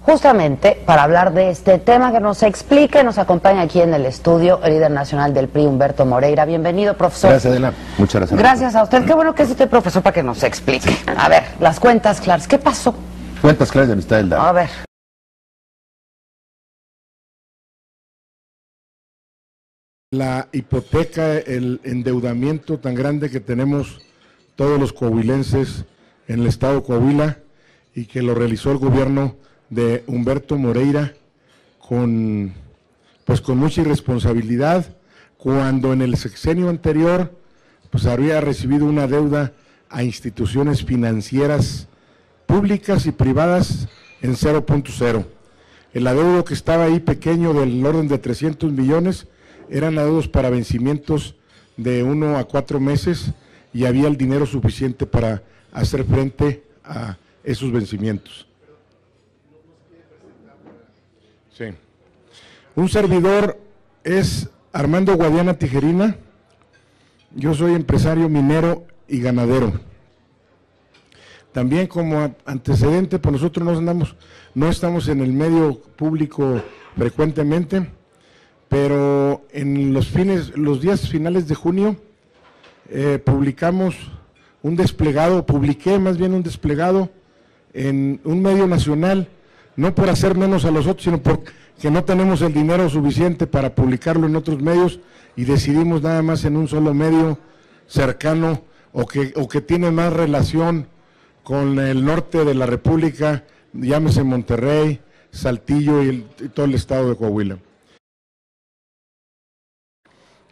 Justamente para hablar de este tema, que nos explique, nos acompaña aquí en el estudio el líder nacional del PRI, Humberto Moreira. Bienvenido, profesor. Gracias, Adela. Muchas gracias. Gracias a usted. Qué bueno que es usted, profesor, para que nos explique. A ver, las cuentas claras. ¿Qué pasó? Cuentas claras de Amistad del DAF. A ver. La hipoteca, el endeudamiento tan grande que tenemos todos los coahuilenses en el estado de Coahuila y que lo realizó el gobierno de Humberto Moreira con mucha irresponsabilidad, cuando en el sexenio anterior pues había recibido una deuda a instituciones financieras públicas y privadas en 0.0. El adeudo que estaba ahí pequeño del orden de 300 millones eran adeudos para vencimientos de 1 a 4 meses y había el dinero suficiente para hacer frente a esos vencimientos. Sí. Un servidor es Armando Guadiana Tijerina. Yo soy empresario minero y ganadero. También como antecedente, pues nosotros no estamos en el medio público frecuentemente, pero en los días finales de junio publiqué un desplegado en un medio nacional, no por hacer menos a los otros, sino porque no tenemos el dinero suficiente para publicarlo en otros medios y decidimos nada más en un solo medio cercano o que tiene más relación con el norte de la República, llámese Monterrey, Saltillo y todo el estado de Coahuila.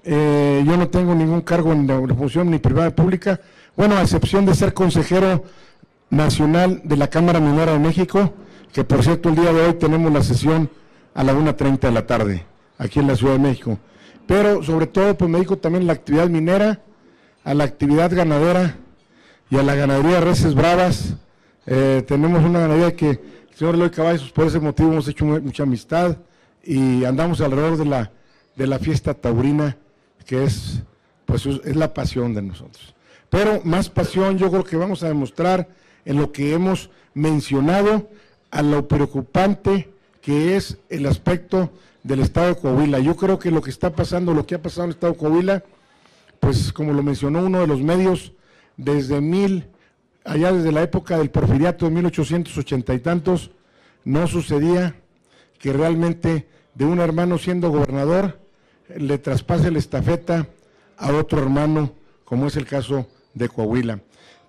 Yo no tengo ningún cargo en la función ni privada ni pública, bueno, a excepción de ser consejero nacional de la Cámara Minera de México, que por cierto el día de hoy tenemos la sesión a la 1:30 de la tarde, aquí en la Ciudad de México. Pero sobre todo pues me dedico también a la actividad minera, a la actividad ganadera y a la ganadería de reses bravas. Tenemos una ganadería que el señor Eloy Cavazos, por ese motivo hemos hecho mucha amistad y andamos alrededor de la fiesta taurina, que es la pasión de nosotros. Pero más pasión yo creo que vamos a demostrar en lo que hemos mencionado, a lo preocupante que es el aspecto del estado de Coahuila. Yo creo que lo que ha pasado en el estado de Coahuila, pues como lo mencionó uno de los medios, desde la época del porfiriato de 1880 y tantos, no sucedía que realmente de un hermano siendo gobernador le traspase la estafeta a otro hermano, como es el caso de Coahuila.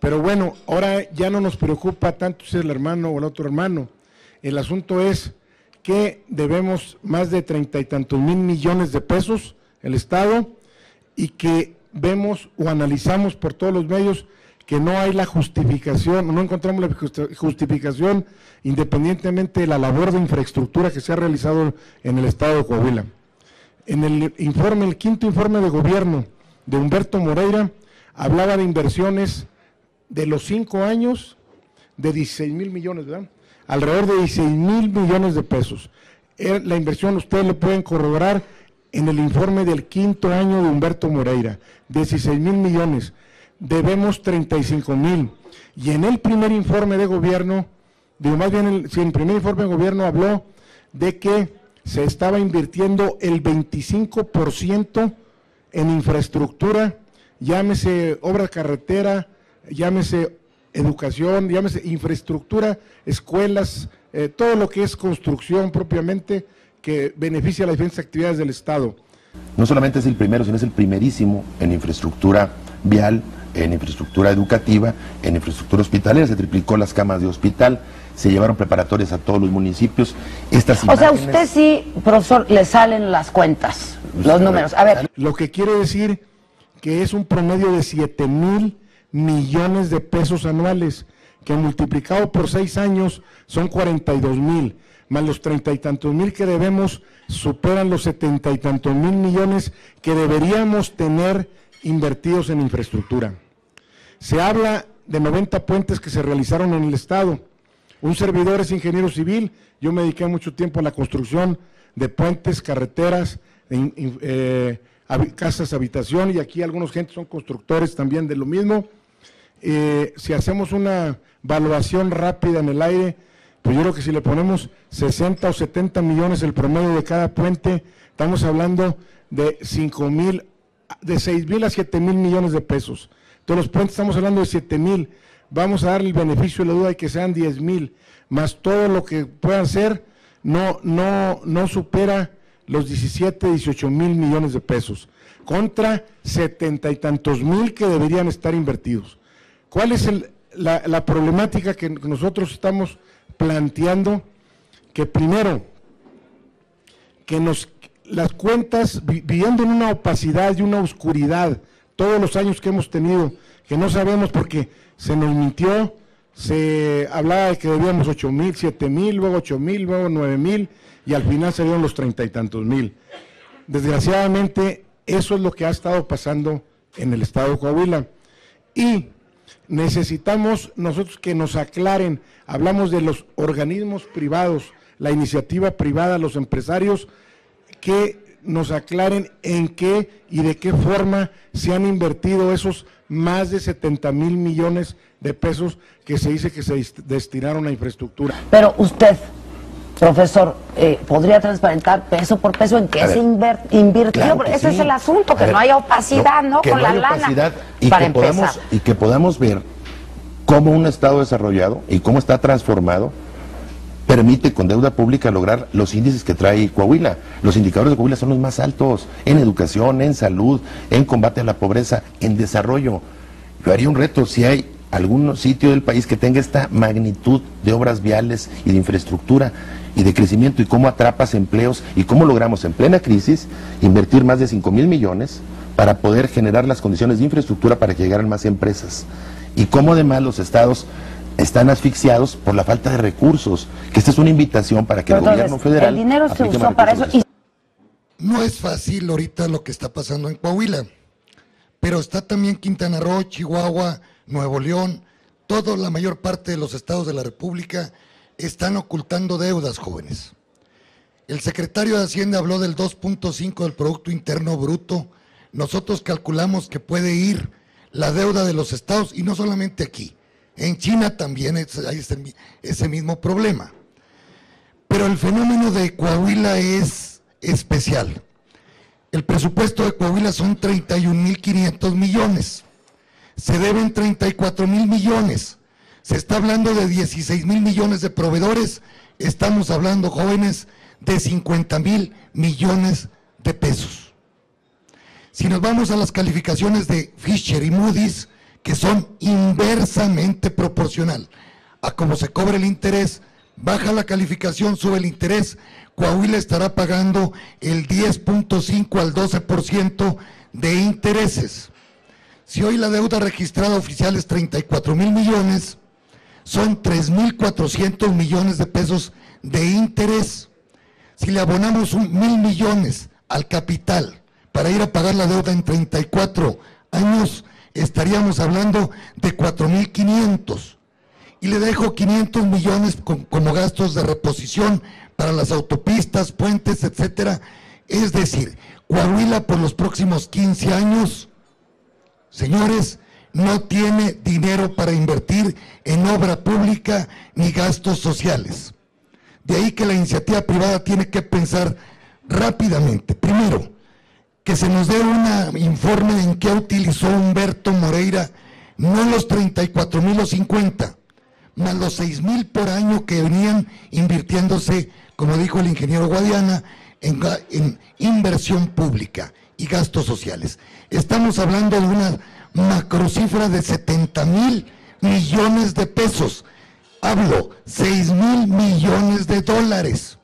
Pero bueno, ahora ya no nos preocupa tanto si es el hermano o el otro hermano. El asunto es que debemos más de 30 y tantos mil millones de pesos el Estado y que vemos o analizamos por todos los medios que no hay la justificación, no encontramos la justificación independientemente de la labor de infraestructura que se ha realizado en el Estado de Coahuila. En el quinto informe de gobierno de Humberto Moreira, hablaba de inversiones de los 5 años de 16 mil millones, ¿verdad? Alrededor de 16 mil millones de pesos. La inversión, ustedes lo pueden corroborar en el informe del quinto año de Humberto Moreira, 16 mil millones, debemos 35 mil. Y en el primer informe de gobierno, el primer informe de gobierno habló de que se estaba invirtiendo el 25% en infraestructura, llámese obra carretera, llámese educación, llámese infraestructura, escuelas, todo lo que es construcción propiamente que beneficia a las diferentes actividades del Estado. No solamente es el primero, sino es el primerísimo en infraestructura vial, en infraestructura educativa, en infraestructura hospitalera. Se triplicó las camas de hospital, se llevaron preparatorias a todos los municipios. O sea, usted sí, profesor, le salen las cuentas, los números. A ver. Lo que quiere decir que es un promedio de 7 mil millones de pesos anuales, que multiplicado por 6 años son 42 mil, más los 30 y tantos mil que debemos, superan los 70 y tantos mil millones que deberíamos tener invertidos en infraestructura. Se habla de 90 puentes que se realizaron en el Estado. Un servidor es ingeniero civil, yo me dediqué mucho tiempo a la construcción de puentes, carreteras, casas, habitación, y aquí algunos gentes son constructores también de lo mismo. Si hacemos una evaluación rápida en el aire, Pues yo creo que si le ponemos 60 o 70 millones el promedio de cada puente, estamos hablando de 6,000 a 7,000 millones de pesos. Entonces los puentes estamos hablando de 7,000, vamos a dar el beneficio de la duda de que sean 10,000, más todo lo que puedan ser, no supera los 17, 18,000 millones de pesos, contra 70 y tantos mil que deberían estar invertidos. ¿Cuál es la problemática que nosotros estamos planteando? Que primero, que las cuentas, viviendo en una opacidad y una oscuridad, todos los años que hemos tenido, que no sabemos porque se nos mintió, se hablaba de que debíamos 8,000, 7,000, luego 8,000, luego 9,000, y al final salieron los 30 y tantos mil. Desgraciadamente, eso es lo que ha estado pasando en el estado de Coahuila. Y necesitamos nosotros que nos aclaren, hablamos de los organismos privados, la iniciativa privada, los empresarios, que nos aclaren en qué y de qué forma se han invertido esos más de 70,000 millones de pesos que se dice que se destinaron a infraestructura. Pero usted, profesor, ¿podría transparentar peso por peso en qué se invirtió? Claro Ese sí. es el asunto, que no haya opacidad, ¿no? Que Con no la haya lana. opacidad y para que empezar. que podamos ver cómo un Estado desarrollado y cómo está transformado permite con deuda pública lograr los índices que trae Coahuila. Los indicadores de Coahuila son los más altos en educación, en salud, en combate a la pobreza, en desarrollo. Yo haría un reto, si hay algún sitio del país que tenga esta magnitud de obras viales y de infraestructura y de crecimiento, y cómo atrapas empleos y cómo logramos en plena crisis invertir más de 5,000 millones para poder generar las condiciones de infraestructura para que llegaran más empresas, y cómo además los estados están asfixiados por la falta de recursos, que esta es una invitación para que el gobierno federal... El dinero se aplique usó más para eso. recursos. No es fácil ahorita lo que está pasando en Coahuila, pero está también Quintana Roo, Chihuahua, Nuevo León, toda la mayor parte de los estados de la República están ocultando deudas, jóvenes. El secretario de Hacienda habló del 2.5 del Producto Interno Bruto. Nosotros calculamos que puede ir la deuda de los estados, y no solamente aquí, en China también hay ese mismo problema. Pero el fenómeno de Coahuila es especial. El presupuesto de Coahuila son 31,500 millones. Se deben 34,000 millones. Se está hablando de 16,000 millones de proveedores. Estamos hablando, jóvenes, de 50,000 millones de pesos. Si nos vamos a las calificaciones de Fisher y Moody's, que son inversamente proporcional a cómo se cobra el interés, baja la calificación, sube el interés, Coahuila estará pagando el 10.5 al 12% de intereses. Si hoy la deuda registrada oficial es 34,000 millones, son 3,400 millones de pesos de interés. Si le abonamos 1,000 millones al capital para ir a pagar la deuda en 34 años, estaríamos hablando de 4,500. Y le dejo 500 millones como gastos de reposición para las autopistas, puentes, etcétera. Es decir, Coahuila por los próximos 15 años, señores, no tiene dinero para invertir en obra pública ni gastos sociales. De ahí que la iniciativa privada tiene que pensar rápidamente. Primero, que se nos dé un informe en qué utilizó Humberto Moreira, no los 34,000 o 50, más los 6,000 por año que venían invirtiéndose, como dijo el ingeniero Guadiana, en inversión pública y gastos sociales. Estamos hablando de una macrocifra de 70,000 millones de pesos. Hablo, 6,000 millones de dólares.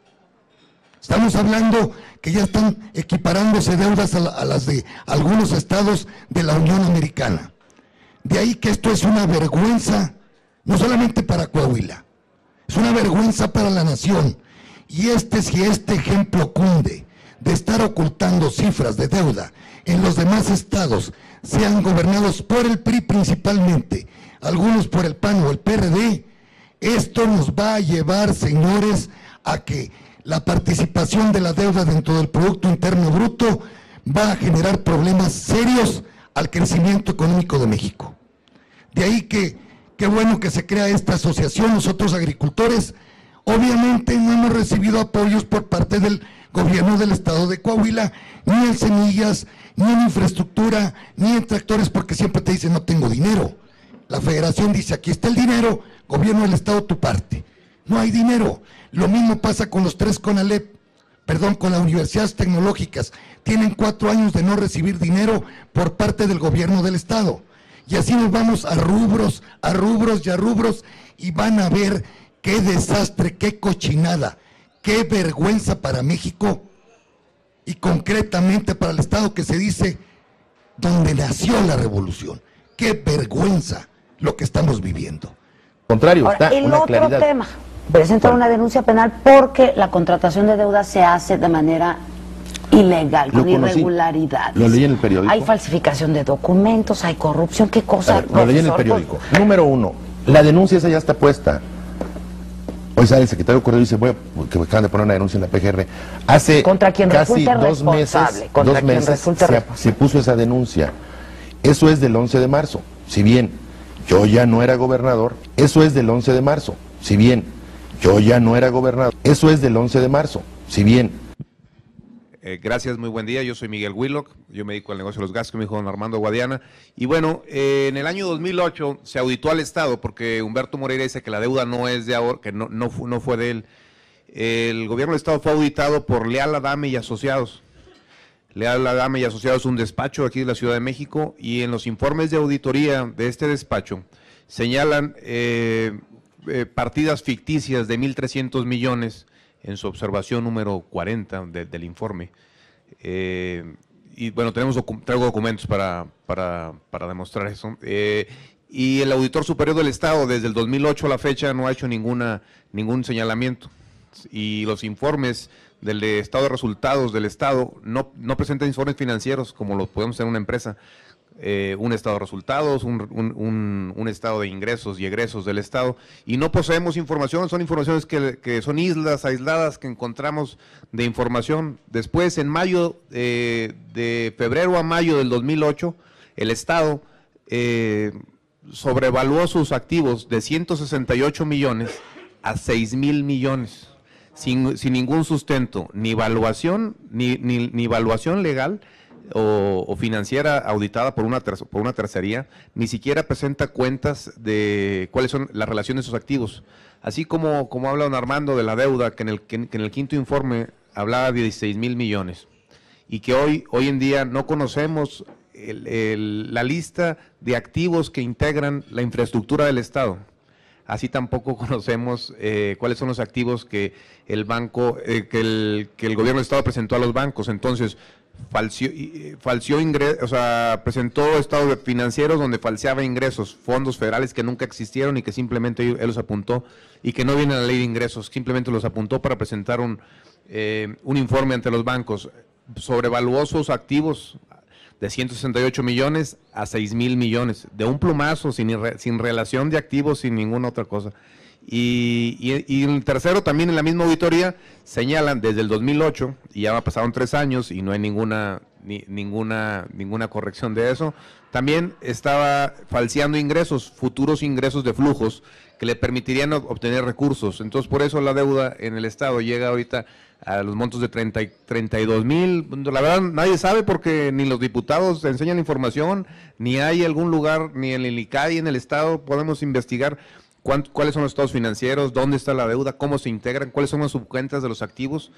Estamos hablando que ya están equiparándose deudas a las de algunos estados de la Unión Americana. De ahí que esto es una vergüenza, no solamente para Coahuila, es una vergüenza para la nación. Y si este ejemplo cunde de estar ocultando cifras de deuda en los demás estados, sean gobernados por el PRI principalmente, algunos por el PAN o el PRD, esto nos va a llevar, señores, a que la participación de la deuda dentro del Producto Interno Bruto va a generar problemas serios al crecimiento económico de México. De ahí que, qué bueno que se crea esta asociación. Nosotros agricultores Obviamente no hemos recibido apoyos por parte del gobierno del estado de Coahuila, ni en semillas, ni en infraestructura, ni en tractores, porque siempre te dicen no tengo dinero. La federación dice aquí está el dinero, gobierno del estado tu parte. No hay dinero. Lo mismo pasa con los 3 CONALEP, con las universidades tecnológicas. Tienen 4 años de no recibir dinero por parte del gobierno del estado. Y así nos vamos a rubros, a rubros y a rubros, y van a ver qué desastre, qué cochinada, qué vergüenza para México y concretamente para el estado que se dice donde nació la revolución. Qué vergüenza lo que estamos viviendo. Contrario, Ahora, está el una otro claridad. tema, presentan ¿Cuál? una denuncia penal porque la contratación de deuda se hace de manera ilegal, Lo con conocí. irregularidades. Lo leí en el periódico. Hay falsificación de documentos, hay corrupción, ¿qué A cosa? ver, lo leí en el profesor? periódico. Número 1, la denuncia esa ya está puesta. Hoy sale el secretario Correo y dice, que me acaban de poner una denuncia en la PGR. Hace Contra quien casi resulte 2 meses, responsable, contra 2 quien meses resulte se puso esa denuncia. Eso es del 11 de marzo. Si bien yo ya no era gobernador, eso es del 11 de marzo. Si bien yo ya no era gobernador, eso es del 11 de marzo. Si bien... Gracias, muy buen día. Yo soy Miguel Willock, yo me dedico al negocio de los gases, me dijo don Armando Guadiana. Y bueno, en el año 2008 se auditó al Estado porque Humberto Moreira dice que la deuda no es de ahora, que no fue de él. El gobierno del Estado fue auditado por Leal Adame y Asociados. Leal Adame y Asociados, un despacho aquí de la Ciudad de México, y en los informes de auditoría de este despacho señalan partidas ficticias de 1.300 millones en su observación número 40 del informe. Y bueno, traigo documentos para demostrar eso. Y el auditor superior del Estado, desde el 2008 a la fecha, no ha hecho ningún señalamiento. Y los informes del estado de resultados del Estado no presentan informes financieros como los podemos tener en una empresa. Un estado de resultados, un estado de ingresos y egresos del Estado, y no poseemos información, son informaciones que son islas aisladas que encontramos de información. Después, en mayo, de febrero a mayo del 2008, el Estado sobrevaluó sus activos de 168 millones a 6,000 millones, sin ningún sustento, ni evaluación, ni evaluación legal, o financiera auditada por una tercería, ni siquiera presenta cuentas de cuáles son las relaciones de sus activos. Así como habla don Armando de la deuda, que en el quinto informe hablaba de 16,000 millones, y que hoy en día no conocemos la lista de activos que integran la infraestructura del Estado. Así tampoco conocemos cuáles son los activos que el banco, que el gobierno del Estado presentó a los bancos. Entonces, presentó estados financieros donde falseaba ingresos, fondos federales que nunca existieron y que simplemente él los apuntó y que no viene a la ley de ingresos, simplemente los apuntó para presentar un informe ante los bancos. Sobrevaluó sus activos de 168 millones a 6,000 millones, de un plumazo, sin relación de activos, sin ninguna otra cosa. Y el tercero, también en la misma auditoría, señalan desde el 2008, y ya pasaron 3 años y no hay ninguna corrección de eso, también estaba falseando ingresos, futuros ingresos de flujos que le permitirían obtener recursos. Entonces, por eso la deuda en el Estado llega ahorita a los montos de 32,000. La verdad, nadie sabe porque ni los diputados enseñan información, ni hay algún lugar, ni en el ICAI, en el Estado, podemos investigar cuáles son los estados financieros, dónde está la deuda, cómo se integran, cuáles son las subcuentas de los activos.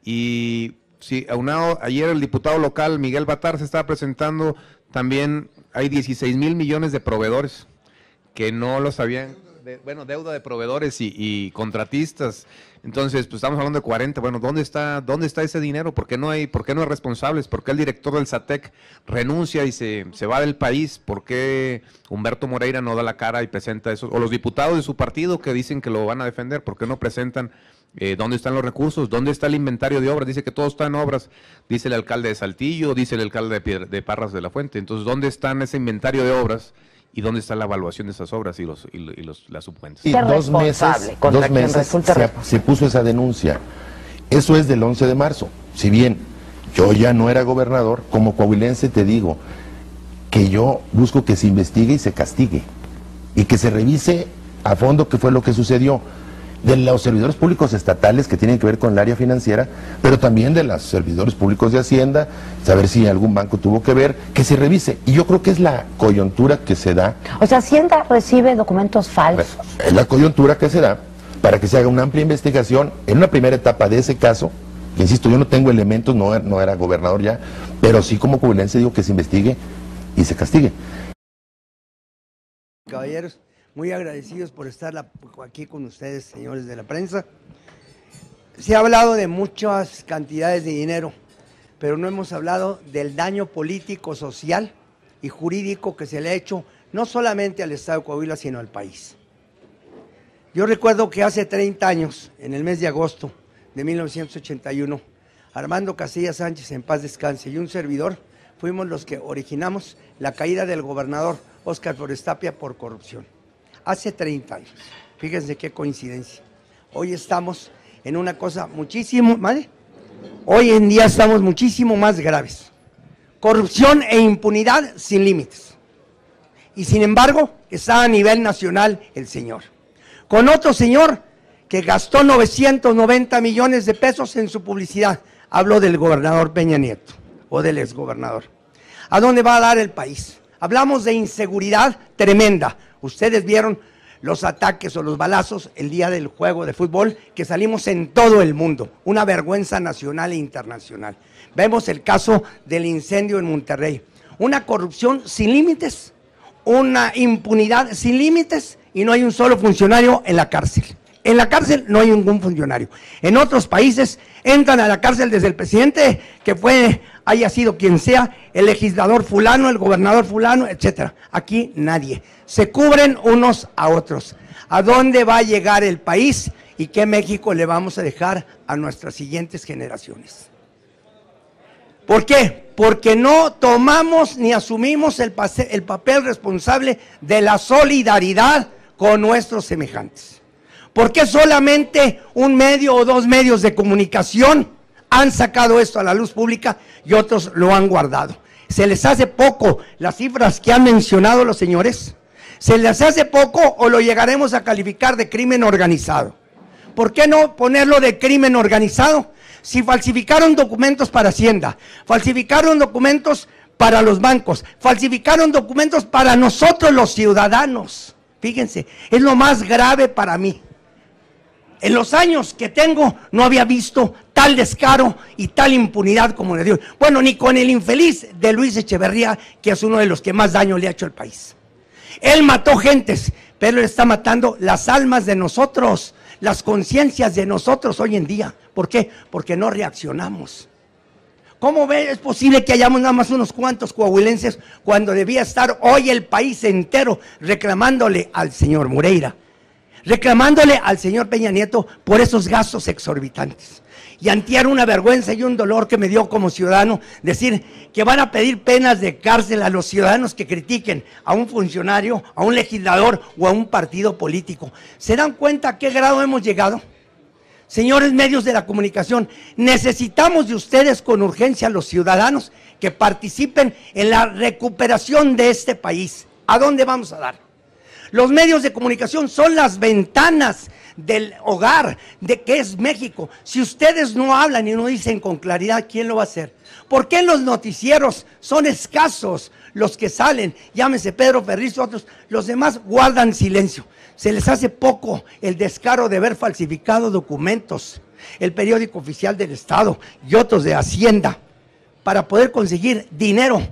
Y sí, aunado, ayer el diputado local Miguel Batar se estaba presentando, también hay 16,000 millones de proveedores que no lo sabían, deuda de proveedores y contratistas. Entonces, pues estamos hablando de 40. Bueno, ¿dónde está ese dinero? ¿Por qué no hay responsables? ¿Por qué el director del SATEC renuncia y se va del país? ¿Por qué Humberto Moreira no da la cara y presenta eso? O los diputados de su partido que dicen que lo van a defender, ¿por qué no presentan dónde están los recursos? ¿Dónde está el inventario de obras? Dice que todo está en obras, dice el alcalde de Saltillo, dice el alcalde de Parras de la Fuente. Entonces, ¿dónde están ese inventario de obras? ¿Y dónde está la evaluación de esas obras y las subcuentas? Y 2 meses se puso esa denuncia. Eso es del 11 de marzo. Si bien yo ya no era gobernador, como coahuilense te digo que yo busco que se investigue y se castigue y que se revise a fondo qué fue lo que sucedió. de los servidores públicos estatales que tienen que ver con el área financiera, pero también de los servidores públicos de Hacienda, saber si algún banco tuvo que ver, que se revise. Y yo creo que es la coyuntura que se da. O sea, Hacienda recibe documentos falsos. Es la coyuntura que se da para que se haga una amplia investigación en una primera etapa de ese caso. Que insisto, yo no tengo elementos, no era gobernador ya, pero sí como coahuilense digo que se investigue y se castigue. Caballeros, muy agradecidos por estar aquí con ustedes, señores de la prensa. Se ha hablado de muchas cantidades de dinero, pero no hemos hablado del daño político, social y jurídico que se le ha hecho no solamente al Estado de Coahuila, sino al país. Yo recuerdo que hace 30 años, en el mes de agosto de 1981, Armando Castilla Sánchez, en paz descanse, y un servidor, fuimos los que originamos la caída del gobernador Óscar Flores Tapia por corrupción. Hace 30 años. Fíjense qué coincidencia. Hoy estamos en una cosa muchísimo, ¿vale? Hoy en día estamos muchísimo más graves. Corrupción e impunidad sin límites. Y sin embargo, está a nivel nacional el señor. Con otro señor que gastó 990 millones de pesos en su publicidad. Hablo del gobernador Peña Nieto, o del exgobernador. ¿A dónde va a dar el país? Hablamos de inseguridad tremenda. Ustedes vieron los ataques o los balazos el día del juego de fútbol que salimos en todo el mundo. Una vergüenza nacional e internacional. Vemos el caso del incendio en Monterrey. Una corrupción sin límites, una impunidad sin límites y no hay un solo funcionario en la cárcel. En la cárcel no hay ningún funcionario. En otros países entran a la cárcel desde el presidente, que haya sido quien sea, el legislador fulano, el gobernador fulano, etcétera. Aquí nadie. Se cubren unos a otros. ¿A dónde va a llegar el país y qué México le vamos a dejar a nuestras siguientes generaciones? ¿Por qué? Porque no tomamos ni asumimos el papel responsable de la solidaridad con nuestros semejantes. ¿Por qué solamente un medio o dos medios de comunicación han sacado esto a la luz pública y otros lo han guardado? ¿Se les hace poco las cifras que han mencionado los señores? ¿Se les hace poco o lo llegaremos a calificar de crimen organizado? ¿Por qué no ponerlo de crimen organizado? Si falsificaron documentos para Hacienda, falsificaron documentos para los bancos, falsificaron documentos para nosotros los ciudadanos. Fíjense, es lo más grave para mí. En los años que tengo no había visto tal descaro y tal impunidad como le dio. Bueno, ni con el infeliz de Luis Echeverría, que es uno de los que más daño le ha hecho al país. Él mató gentes, pero él está matando las almas de nosotros, las conciencias de nosotros hoy en día. ¿Por qué? Porque no reaccionamos. ¿Cómo es posible que hayamos nada más unos cuantos coahuilenses cuando debía estar hoy el país entero reclamándole al señor Moreira, reclamándole al señor Peña Nieto por esos gastos exorbitantes? Y antier una vergüenza y un dolor que me dio como ciudadano decir que van a pedir penas de cárcel a los ciudadanos que critiquen a un funcionario, a un legislador o a un partido político. ¿Se dan cuenta a qué grado hemos llegado? Señores medios de la comunicación, necesitamos de ustedes con urgencia, los ciudadanos, que participen en la recuperación de este país. ¿A dónde vamos a dar? Los medios de comunicación son las ventanas del hogar de que es México. Si ustedes no hablan y no dicen con claridad, ¿quién lo va a hacer? ¿Por qué en los noticieros son escasos los que salen? Llámese Pedro Ferriz o otros, los demás guardan silencio. Se les hace poco el descaro de haber falsificado documentos, el periódico oficial del Estado y otros de Hacienda, para poder conseguir dinero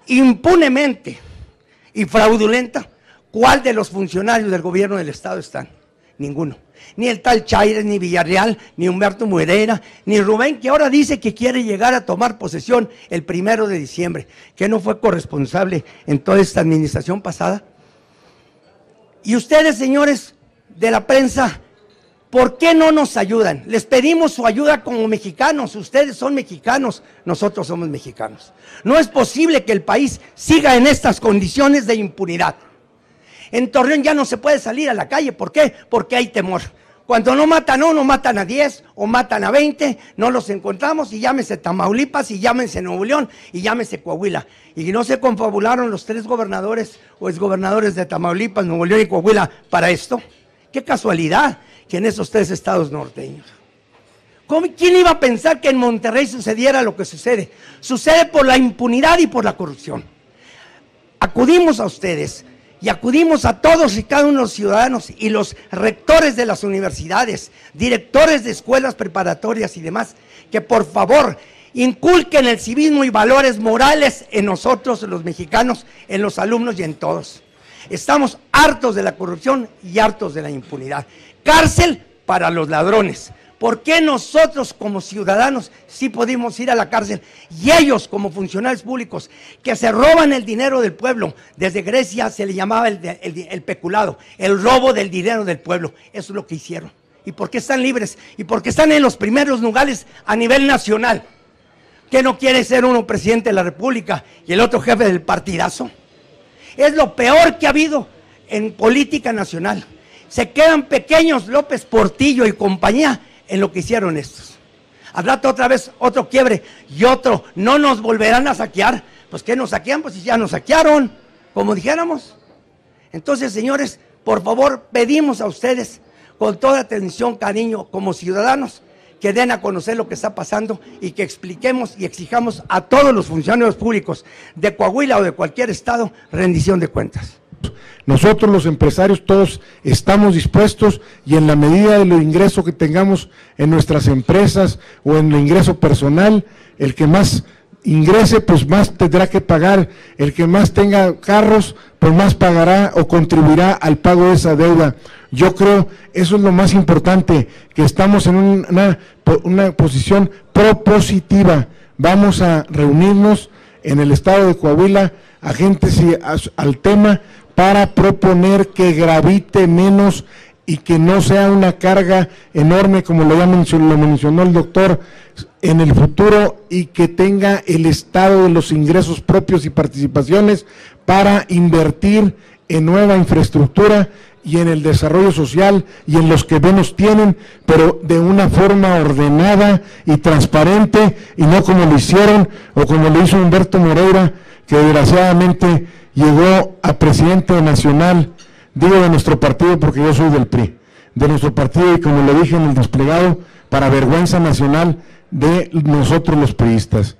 impunemente y fraudulenta. ¿Cuál de los funcionarios del gobierno del Estado están? Ninguno. Ni el tal Chaires, ni Villarreal, ni Humberto Moreira, ni Rubén, que ahora dice que quiere llegar a tomar posesión el 1 de diciembre, que no fue corresponsable en toda esta administración pasada. Y ustedes, señores de la prensa, ¿por qué no nos ayudan? Les pedimos su ayuda como mexicanos. Ustedes son mexicanos, nosotros somos mexicanos. No es posible que el país siga en estas condiciones de impunidad. En Torreón ya no se puede salir a la calle. ¿Por qué? Porque hay temor. Cuando no matan a uno, matan a 10 o matan a 20, no los encontramos, y llámese Tamaulipas, y llámese Nuevo León, y llámese Coahuila. Y no se confabularon los 3 gobernadores o exgobernadores de Tamaulipas, Nuevo León y Coahuila para esto. ¡Qué casualidad! que en esos 3 estados norteños. ¿Quién iba a pensar que en Monterrey sucediera lo que sucede? Sucede por la impunidad y por la corrupción. Acudimos a ustedes y acudimos a todos y cada uno de los ciudadanos y los rectores de las universidades, directores de escuelas preparatorias y demás, que por favor inculquen el civismo y valores morales en nosotros, los mexicanos, en los alumnos y en todos. Estamos hartos de la corrupción y hartos de la impunidad. Cárcel para los ladrones. ¿Por qué nosotros como ciudadanos sí podemos ir a la cárcel y ellos como funcionarios públicos que se roban el dinero del pueblo? Desde Grecia se le llamaba el peculado, el robo del dinero del pueblo. Eso es lo que hicieron. ¿Y por qué están libres? ¿Y por qué están en los primeros lugares a nivel nacional? ¿Qué no quiere ser uno presidente de la República y el otro jefe del partidazo? Es lo peor que ha habido en política nacional. Se quedan pequeños López Portillo y compañía en lo que hicieron estos. Al rato otra vez otro quiebre y otro, no nos volverán a saquear. Pues ¿qué nos saquean? Pues ya nos saquearon, como dijéramos. Entonces, señores, por favor, pedimos a ustedes con toda atención, cariño, como ciudadanos, que den a conocer lo que está pasando y que expliquemos y exijamos a todos los funcionarios públicos de Coahuila o de cualquier estado rendición de cuentas. Nosotros los empresarios todos estamos dispuestos y en la medida de los ingresos que tengamos en nuestras empresas o en el ingreso personal, el que más ingrese pues más tendrá que pagar, el que más tenga carros pues más pagará o contribuirá al pago de esa deuda. Yo creo eso es lo más importante, que estamos en una posición propositiva. Vamos a reunirnos en el estado de Coahuila, agentes al tema, para proponer que gravite menos y que no sea una carga enorme, como lo mencionó el doctor, en el futuro, y que tenga el Estado de los ingresos propios y participaciones para invertir en nueva infraestructura y en el desarrollo social y en los que menos tienen, pero de una forma ordenada y transparente, y no como lo hicieron o como lo hizo Humberto Moreira, que desgraciadamente llegó a presidente nacional, digo de nuestro partido porque yo soy del PRI, de nuestro partido, y como le dije en el desplegado, para vergüenza nacional de nosotros los priistas.